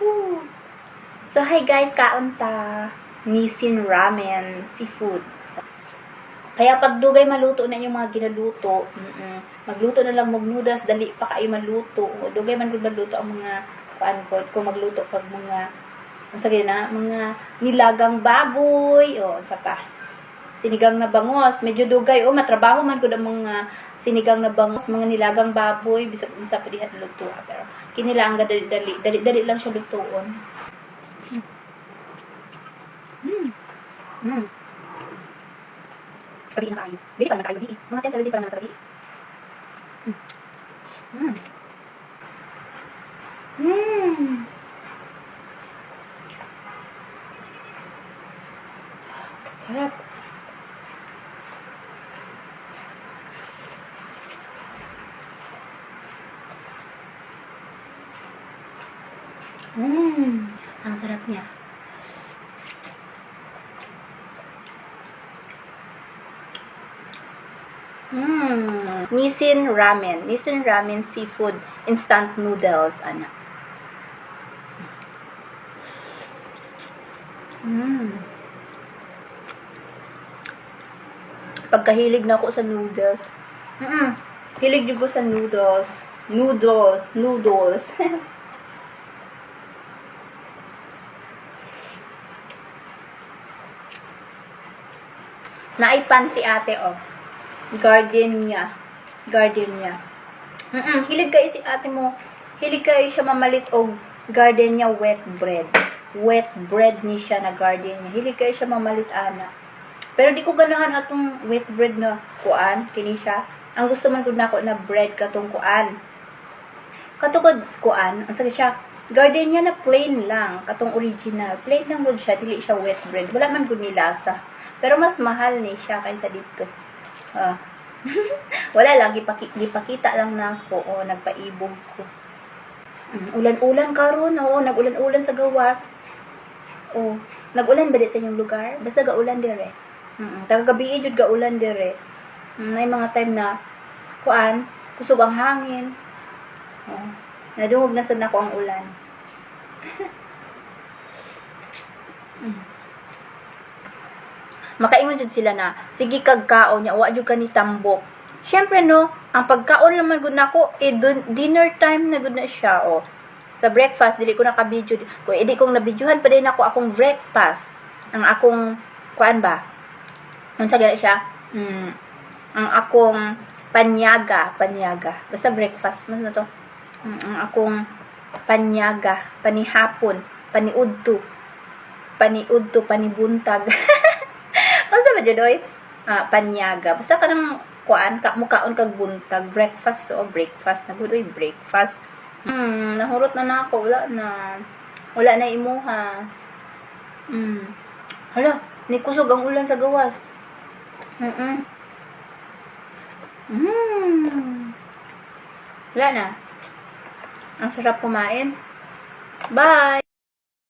Woo. So, hi guys, kaon ta. Nissin ramen, seafood. Kaya pag dugay maluto na yung mga ginaluto, magluto na lang mag noodles, dali pa kayo maluto. Dugay man gud maluto ang mga paan ko, kung magluto pag mga mga nilagang baboy, sa pa. Sinigang na bangos, medyo dugay, matrabaho man gud ang mga sinigang na bangos, mga nilagang baboy, bisag unsa pa diha luto. Pero kinila ang dali lang siya lutuon. Sabi na kayo. Dili pa naman kayo di. Mga 10-17 pa naman sa gabi. Sarap. Ang sarap niya. Nissin ramen. Nissin ramen seafood instant noodles. Ano? Pagkahilig na ako sa noodles. Hilig din ko sa noodles. Noodles. Naipan si ate, Gardenia. Hilig kayo si ate mo. Hilig kayo siya mamalit og gardenia wet bread. Wet bread ni siya na gardenia. Hilig kayo siya mamalit ana. Pero di ko ganahan atong wet bread na kuan, kini siya. Ang gusto man gud nako na bread katong kuan. Katugod kuan, ang sakit siya. Gardenia na plain lang, katong original. Plain lang gud siya, dili siya wet bread. Wala man gud ni lasa. Pero mas mahal ni siya kaysa dito. Wala lang, gipakita lang na ako. Nagpaibog ko. Ulan-ulan karon, nag-ulan-ulan sa gawas. Nag-ulan ba di sa inyong lugar? Basta gaulan dire. Taga-gabi jud gaulan dire. May mga time na kuan, kusog ang hangin. Nadungog na sad nako ang ulan. Makaingon jud sila na sige kag kaon nya wa jud ka ni tambok. Syempre no, ang pagkaon naman gud nako dinner time na gud na siya Sa breakfast dili ko naka-video. Kung edi kong na-videohan pa din ako akong breakfast. Ang akong kuan ba? Unsa gyud siya? Ang akong panyaga. Basta breakfast mas na to. Ang akong panyaga, panihapon, paniudto, panibuntag. Unsa ba jud oy? Panyaga. Basta kanang kuan mukaon kag buntag, breakfast breakfast na gud oy, breakfast. Nahurot na nako, wala na imuha. Hala, ni kusog ang ulan sa gawas. Wala na. Ang sarap kumain. Bye!